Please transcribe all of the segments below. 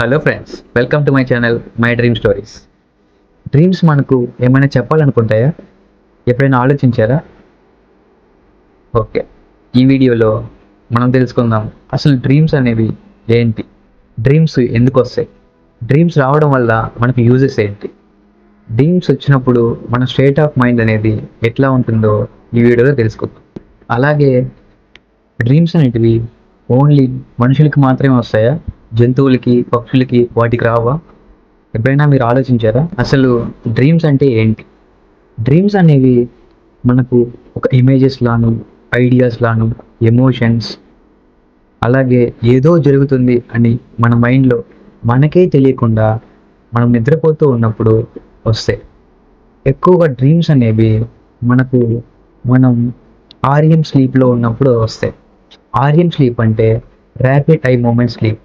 Hello friends, welcome to my channel my dream stories. Dreams మనకు ఏమైనా చెప్పాలనుకుంటాయా? ఎప్పుడైనా ఆలోచించారా? ఓకే, ఈ వీడియోలో మనం తెలుసుకుందాం అసలు డ్రీమ్స్ అనేవి ఏంటి, డ్రీమ్స్ ఎందుకు వస్తాయి, డ్రీమ్స్ రావడం వల్ల మనకు యూజెస్ ఏంటి, డ్రీమ్స్ వచ్చినప్పుడు మన స్టేట్ ఆఫ్ మైండ్ అనేది ఎట్లా ఉంటుందో ఈ వీడియోలో తెలుసుకుందాం. అలాగే డ్రీమ్స్ అనేటివి ఓన్లీ మనుషులకి మాత్రమే వస్తాయా? జంతువులకి, పక్షులకి వాటికి రావా? ఎప్పుడైనా మీరు ఆలోచించారా అసలు డ్రీమ్స్ అంటే ఏంటి? డ్రీమ్స్ అనేవి మనకు ఒక ఇమేజెస్ లాను, ఐడియాస్ లాను, ఎమోషన్స్, అలాగే ఏదో జరుగుతుంది అని మన మైండ్లో మనకే తెలియకుండా మనం నిద్రపోతూ ఉన్నప్పుడు వస్తాయి. ఎక్కువగా డ్రీమ్స్ అనేవి మనకు మనం ఆర్ఎం స్లీప్లో ఉన్నప్పుడు వస్తాయి. ఆర్ఎం స్లీప్ అంటే ర్యాపిడ్ ఐ మూమెంట్ స్లీప్.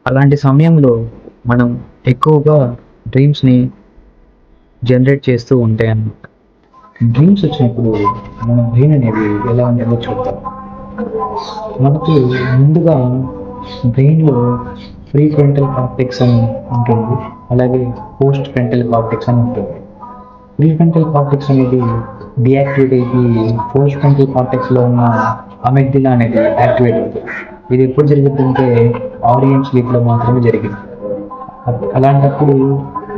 అలాంటి సమయంలో మనం ఎక్కువగా డ్రీమ్స్ని జనరేట్ చేస్తూ ఉంటాయి అన్నమాట. డ్రీమ్స్ వచ్చినప్పుడు మన బ్రెయిన్ అనేది ఎలా ఉంటుందో చూద్దాం. మనకు ముందుగా బ్రెయిన్లో ప్రీ ఫ్రంటల్ కార్టెక్స్ అని ఉంటుంది, అలాగే పోస్ట్ ఫ్రంటల్ కార్టెక్స్ అని ఉంటుంది. ప్రీ ఫ్రంటల్ కార్టెక్స్ అనేది డియాక్టివేట్ అయ్యి పోస్ట్ ఫ్రంటల్ కార్టెక్స్లో ఉన్న అమెగ్డిలా అనేది యాక్టివేట్ అవుతుంది. ఇది ఎప్పుడు జరుగుతుందంటే ఆర్ఎం స్లీప్లో మాత్రమే జరిగింది. అలాంటప్పుడు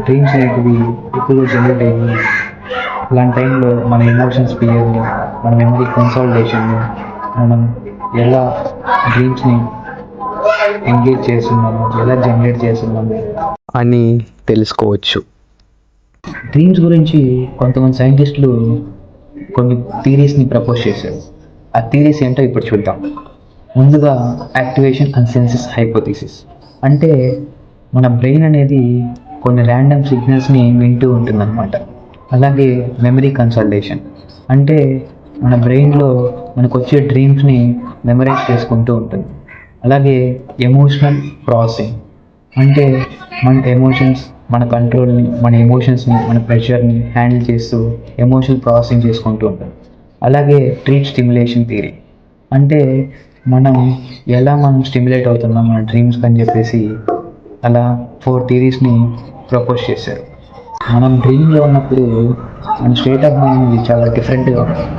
డ్రీమ్స్ అనేటివి ఎక్కువగా జనరేట్ అయ్యి అలాంటి టైంలో మన ఎమోషన్స్ క్లియర్ని, మన మెమరీ కన్సాలిడేషన్ని, మనం ఎలా డ్రీమ్స్ని ఎంగేజ్ చేస్తున్నాము, ఎలా జనరేట్ చేస్తున్నాము అని తెలుసుకోవచ్చు. డ్రీమ్స్ గురించి కొంతమంది సైంటిస్టులు కొన్ని థీరీస్ని ప్రపోజ్ చేశారు. ఆ థీరీస్ ఏంటో ఇప్పుడు చూద్దాం. ముందుగా యాక్టివేషన్ అండ్ సెన్సెస్ హైపోథీసిస్ అంటే మన బ్రెయిన్ అనేది కొన్ని ర్యాండమ్ సిగ్నల్స్ని వింటూ ఉంటుందన్నమాట. అలాగే మెమరీ కన్సల్టేషన్ అంటే మన బ్రెయిన్లో మనకు వచ్చే డ్రీమ్స్ని మెమరైజ్ చేసుకుంటూ ఉంటుంది. అలాగే ఎమోషనల్ ప్రాసెసింగ్ అంటే మన ఎమోషన్స్, మన కంట్రోల్ని, మన ఎమోషన్స్ని, మన ప్రెషర్ని హ్యాండిల్ చేస్తూ ఎమోషనల్ ప్రాసెసింగ్ చేసుకుంటూ ఉంటాం. అలాగే ట్రీట్ స్టిమ్యులేషన్ థియరీ అంటే మనం స్టిమ్యులేట్ అవుతున్నాం మన డ్రీమ్స్కి అని చెప్పేసి అలా 4 థియరీస్ని ప్రపోజ్ చేశారు. మనం డ్రీమ్లో ఉన్నప్పుడు మన స్టేట్ ఆఫ్ మైండ్ చాలా డిఫరెంట్గా ఉంటుంది.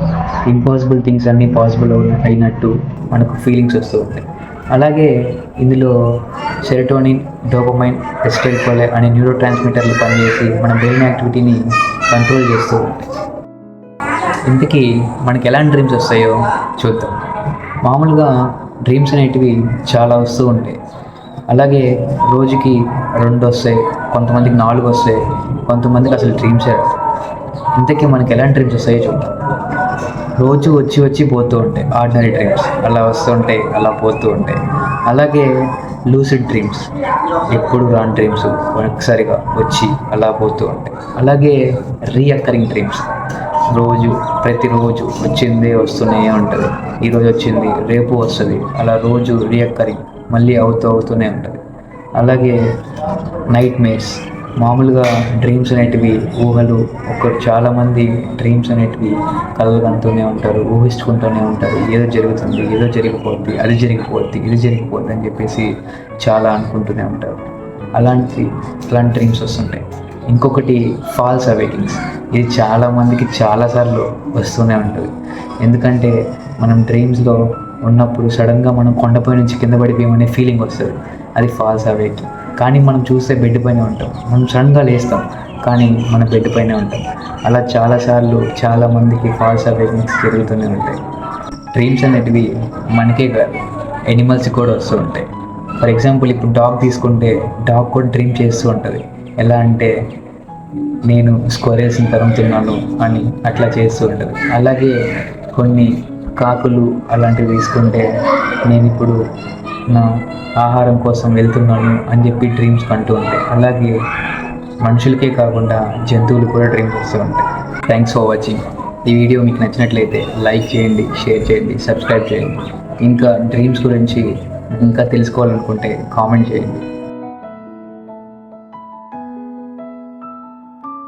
ఇంపాసిబుల్ థింగ్స్ అన్నీ పాసిబుల్ అయినట్టు మనకు ఫీలింగ్స్ వస్తూ ఉంటాయి. అలాగే ఇందులో సెరోటోనిన్, డోపమైన్, ఎసిటైల్కోలే అనే న్యూరో ట్రాన్స్మిటర్లు పనిచేసి మన బ్రెయిన్ యాక్టివిటీని కంట్రోల్ చేస్తూ ఉంటాయి. ఇంతకీ మనకి ఎలాంటి డ్రీమ్స్ వస్తాయో చూద్దాం. మామూలుగా డ్రీమ్స్ అనేటివి చాలా వస్తూ ఉంటాయి. అలాగే రోజుకి 2 వస్తాయి, కొంతమందికి 4 వస్తాయి, కొంతమందికి అసలు డ్రీమ్సే రావు. ఇంతకీ మనకి ఎలాంటి డ్రీమ్స్ వస్తాయో చూద్దాం. రోజు వచ్చి పోతూ ఉంటాయి ఆర్డినరీ డ్రీమ్స్, అలా వస్తూ ఉంటాయి, అలా పోతూ ఉంటాయి. అలాగే లూసిడ్ డ్రీమ్స్, ఎప్పుడు రాని డ్రీమ్స్ ఒకసారిగా వచ్చి అలా పోతూ ఉంటాయి. అలాగే రీఅక్కరింగ్ డ్రీమ్స్, ప్రతిరోజు వచ్చిందే వస్తూనే ఉంటుంది. ఈరోజు వచ్చింది రేపు వస్తుంది, అలా రోజు రీఅక్కరింగ్ మళ్ళీ అవుతూనే ఉంటుంది. అలాగే నైట్ మేర్స్, మామూలుగా డ్రీమ్స్ అనేటివి ఊహలు. చాలామంది డ్రీమ్స్ అనేటివి కలలు కంటూనే ఉంటారు, ఊహించుకుంటూనే ఉంటారు. ఏదో జరుగుతుంది, ఏదో జరిగిపోద్ది, అది జరిగిపోద్ది, ఇది జరిగిపోద్ది అని చెప్పేసి చాలా అనుకుంటూనే ఉంటారు. అలాంటి డ్రీమ్స్ వస్తుంటాయి. ఇంకొకటి ఫాల్స్ అవేకింగ్స్. ఇది చాలామందికి చాలాసార్లు వస్తూనే ఉంటుంది. ఎందుకంటే మనం డ్రీమ్స్లో ఉన్నప్పుడు సడన్గా మనం కొండపై నుంచి కింద పడిపోయామనే ఫీలింగ్ వస్తుంది. అది ఫాల్స్ అవేకింగ్. కానీ మనం చూస్తే బెడ్ పైనే ఉంటాం, మనం సడన్గా లేస్తాం కానీ మన బెడ్ పైనే ఉంటాం. అలా చాలాసార్లు చాలామందికి ఫాల్స్ అవేకింగ్స్ జరుగుతూనే ఉంటాయి. డ్రీమ్స్ అనేటివి మనకే కాదు, ఎనిమల్స్కి కూడా వస్తూ ఉంటాయి. ఫర్ ఎగ్జాంపుల్ ఇప్పుడు డాగ్ తీసుకుంటే, డాగ్ కూడా డ్రీమ్ చేస్తూ ఉంటుంది. ఎలా అంటే నేను స్క్వరెల్స్ని తరుముతున్నాను అని అట్లా చేస్తూ ఉంటుంది. అలాగే కొన్ని కాకులు అలాంటివి తీసుకుంటే నేను ఇప్పుడు నా ఆహారం కోసం వెళ్తున్నాను అని చెప్పి డ్రీమ్స్ కంటూ ఉంటాయి. అలాగే మనుషులకే కాకుండా జంతువులు కూడా డ్రీమ్స్ వస్తూ ఉంటాయి. Thanks for watching. ఈ వీడియో మీకు నచ్చినట్లయితే లైక్ చేయండి, షేర్ చేయండి, సబ్స్క్రైబ్ చేయండి. ఇంకా డ్రీమ్స్ గురించి ఇంకా తెలుసుకోవాలనుకుంటే కామెంట్ చేయండి.